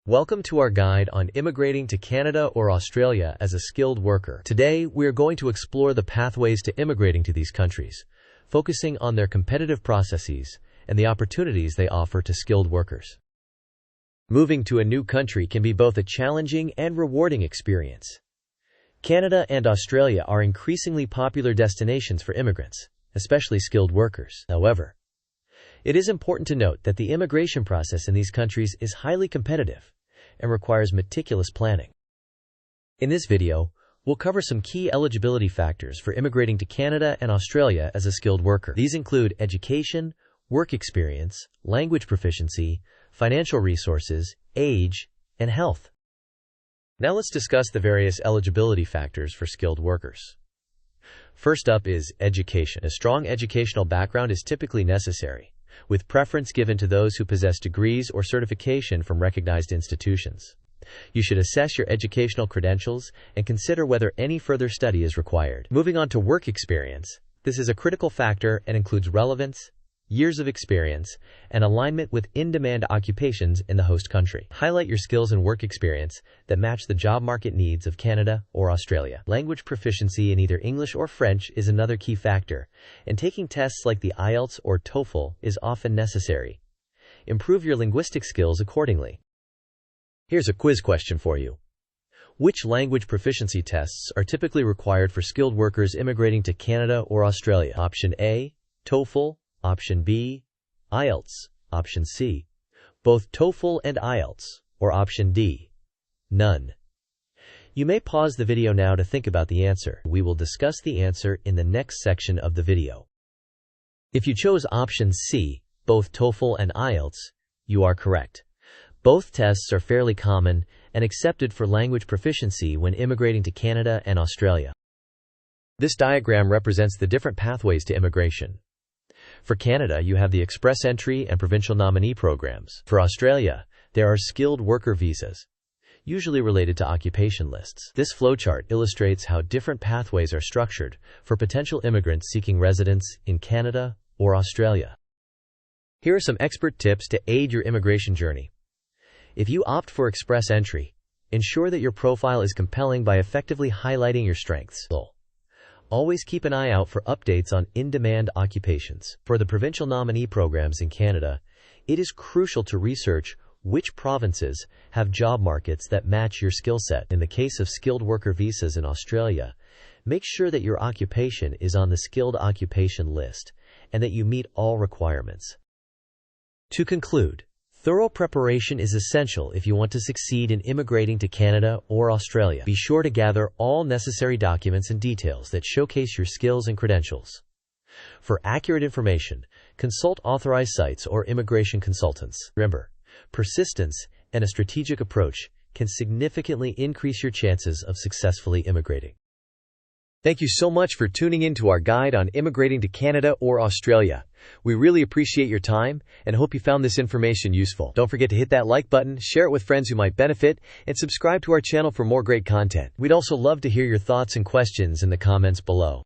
Welcome to our guide on immigrating to Canada or Australia as a skilled worker. Today, we are going to explore the pathways to immigrating to these countries, focusing on their competitive processes and the opportunities they offer to skilled workers. Moving to a new country can be both a challenging and rewarding experience. Canada and Australia are increasingly popular destinations for immigrants, especially skilled workers. However, it is important to note that the immigration process in these countries is highly competitive and requires meticulous planning. In this video, we'll cover some key eligibility factors for immigrating to Canada and Australia as a skilled worker. These include education, work experience, language proficiency, financial resources, age, and health. Now let's discuss the various eligibility factors for skilled workers. First up is education. A strong educational background is typically necessary, with preference given to those who possess degrees or certification from recognized institutions. You should assess your educational credentials and consider whether any further study is required. Moving on to work experience, this is a critical factor and includes relevance, years of experience, and alignment with in-demand occupations in the host country. Highlight your skills and work experience that match the job market needs of Canada or Australia. Language proficiency in either English or French is another key factor, and taking tests like the IELTS or TOEFL is often necessary. Improve your linguistic skills accordingly. Here's a quiz question for you. Which language proficiency tests are typically required for skilled workers immigrating to Canada or Australia? Option A, TOEFL. Option B, IELTS. Option C, both TOEFL and IELTS. Or option D, none. You may pause the video now to think about the answer. We will discuss the answer in the next section of the video. If you chose option C, both TOEFL and IELTS, you are correct. Both tests are fairly common and accepted for language proficiency when immigrating to Canada and Australia. This diagram represents the different pathways to immigration. For Canada, you have the Express Entry and Provincial Nominee programs. For Australia, there are skilled worker visas, usually related to occupation lists. This flowchart illustrates how different pathways are structured for potential immigrants seeking residence in Canada or Australia. Here are some expert tips to aid your immigration journey. If you opt for Express Entry, ensure that your profile is compelling by effectively highlighting your strengths. Always keep an eye out for updates on in-demand occupations. For the provincial nominee programs in Canada, it is crucial to research which provinces have job markets that match your skill set. In the case of skilled worker visas in Australia, make sure that your occupation is on the skilled occupation list and that you meet all requirements. To conclude, thorough preparation is essential if you want to succeed in immigrating to Canada or Australia. Be sure to gather all necessary documents and details that showcase your skills and credentials. For accurate information, consult authorized sites or immigration consultants. Remember, persistence and a strategic approach can significantly increase your chances of successfully immigrating. Thank you so much for tuning in to our guide on immigrating to Canada or Australia. We really appreciate your time and hope you found this information useful. Don't forget to hit that like button, share it with friends who might benefit, and subscribe to our channel for more great content. We'd also love to hear your thoughts and questions in the comments below.